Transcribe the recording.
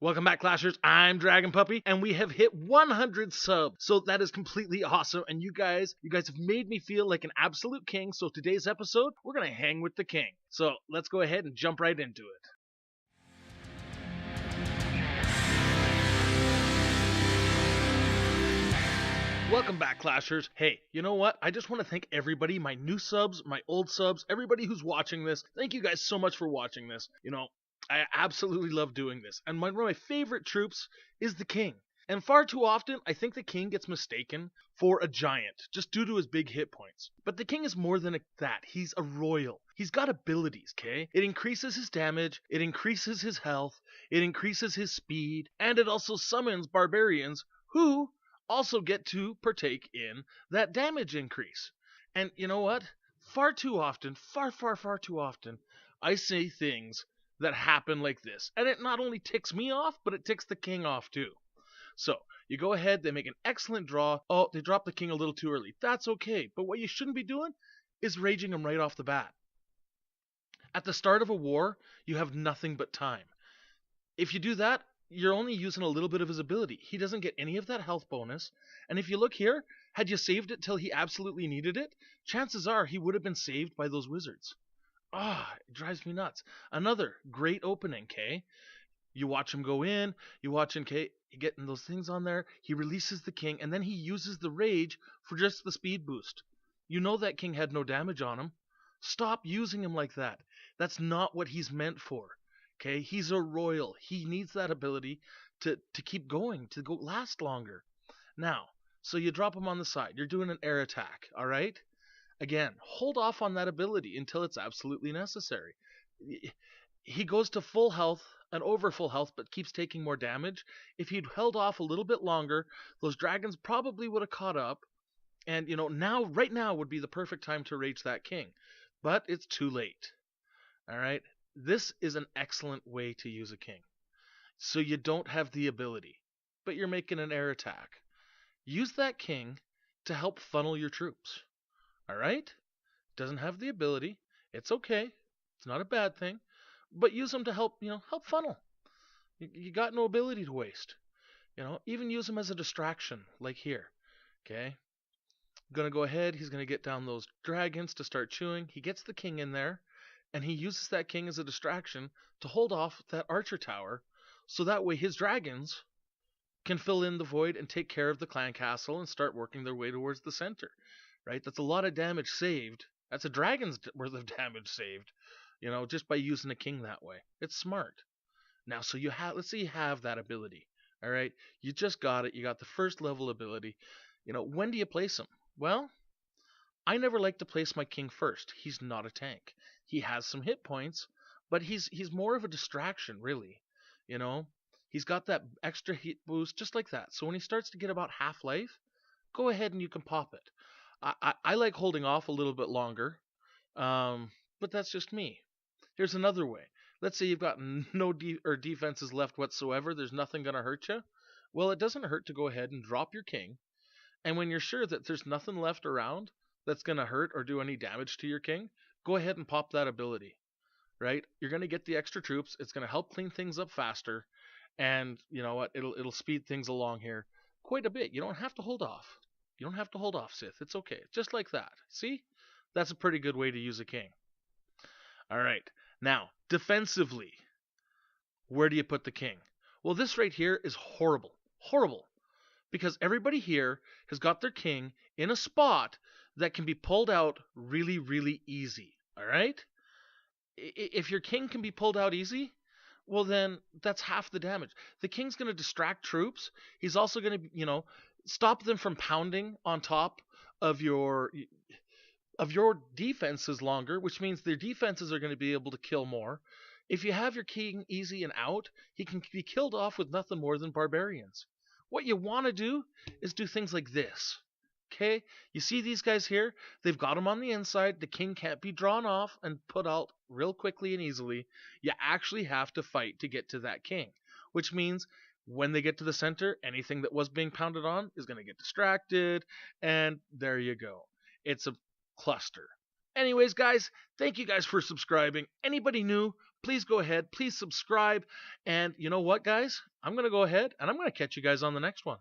Welcome back, Clashers. I'm Dragon Puppy, and we have hit 100 subs. So that is completely awesome, and you guys have made me feel like an absolute king. So today's episode, we're gonna hang with the king. So let's go ahead and jump right into it. Welcome back, Clashers. Hey, you know what? I just want to thank everybody, my new subs, my old subs, everybody who's watching this. Thank you guys so much for watching this. I absolutely love doing this. And one of my favorite troops is the king. And far too often, I think the king gets mistaken for a giant, just due to his big hit points. But the king is more than that. He's a royal. He's got abilities, okay? It increases his damage, it increases his health, it increases his speed, and it also summons barbarians who also get to partake in that damage increase. And you know what? Far too often, far too often, I say things that happen like this. And it not only ticks me off, but it ticks the king off too. So, you go ahead, they make an excellent draw. Oh, they drop the king a little too early. That's okay. But what you shouldn't be doing is raging him right off the bat. At the start of a war, you have nothing but time. If you do that, you're only using a little bit of his ability. He doesn't get any of that health bonus. And if you look here, had you saved it till he absolutely needed it, chances are he would have been saved by those wizards. It drives me nuts. Another great opening, Kay. You watch him go in, you watch him, Kay, getting those things on there. He releases the king, and then he uses the rage for just the speed boost. You know that king had no damage on him. Stop using him like that. That's not what he's meant for. Okay, he's a royal. He needs that ability to keep going, to go last longer. Now, so you drop him on the side. You're doing an air attack, all right? Again, hold off on that ability until it's absolutely necessary. He goes to full health and over full health, but keeps taking more damage. If he'd held off a little bit longer, those dragons probably would have caught up. And, right now would be the perfect time to rage that king. But it's too late. All right? This is an excellent way to use a king. So you don't have the ability, but you're making an air attack. Use that king to help funnel your troops. All right? Doesn't have the ability. It's okay. It's not a bad thing. But use him to help funnel. You got no ability to waste. Even use him as a distraction, like here. Okay? Gonna go ahead. He's gonna get down those dragons to start chewing. He gets the king in there, and he uses that king as a distraction to hold off that archer tower, so that way his dragons can fill in the void and take care of the clan castle and start working their way towards the center. Right? That's a lot of damage saved. That's a dragon's worth of damage saved, just by using a king that way. It's smart. Now, so let's say you have that ability. All right? You just got it. You got the first level ability. When do you place him? Well, I never like to place my king first. He's not a tank. He has some hit points, but he's more of a distraction, really. He's got that extra hit boost just like that. So when he starts to get about half life, go ahead and you can pop it. I like holding off a little bit longer, but that's just me. Here's another way. Let's say you've got no defenses left whatsoever. There's nothing going to hurt you. Well, it doesn't hurt to go ahead and drop your king. And when you're sure that there's nothing left around that's going to hurt or do any damage to your king, go ahead and pop that ability. Right? You're going to get the extra troops. It's going to help clean things up faster. And you know what? It'll speed things along here quite a bit. You don't have to hold off. You don't have to hold off, Sith. It's okay. Just like that. See? That's a pretty good way to use a king. All right. Now, defensively, where do you put the king? Well, this right here is horrible. Horrible. Because everybody here has got their king in a spot that can be pulled out really, really easy. All right? If your king can be pulled out easy, well then that's half the damage. The king's going to distract troops. He's also going to, stop them from pounding on top of your defenses longer, which means their defenses are going to be able to kill more. If you have your king easy and out, he can be killed off with nothing more than barbarians. What you want to do is do things like this. Okay? You see these guys here? They've got them on the inside. The king can't be drawn off and put out real quickly and easily. You actually have to fight to get to that king, which means when they get to the center, anything that was being pounded on is going to get distracted, and there you go. It's a cluster. Anyways, guys, thank you guys for subscribing. Anybody new, please go ahead, please subscribe. And you know what, guys? I'm going to go ahead and I'm going to catch you guys on the next one.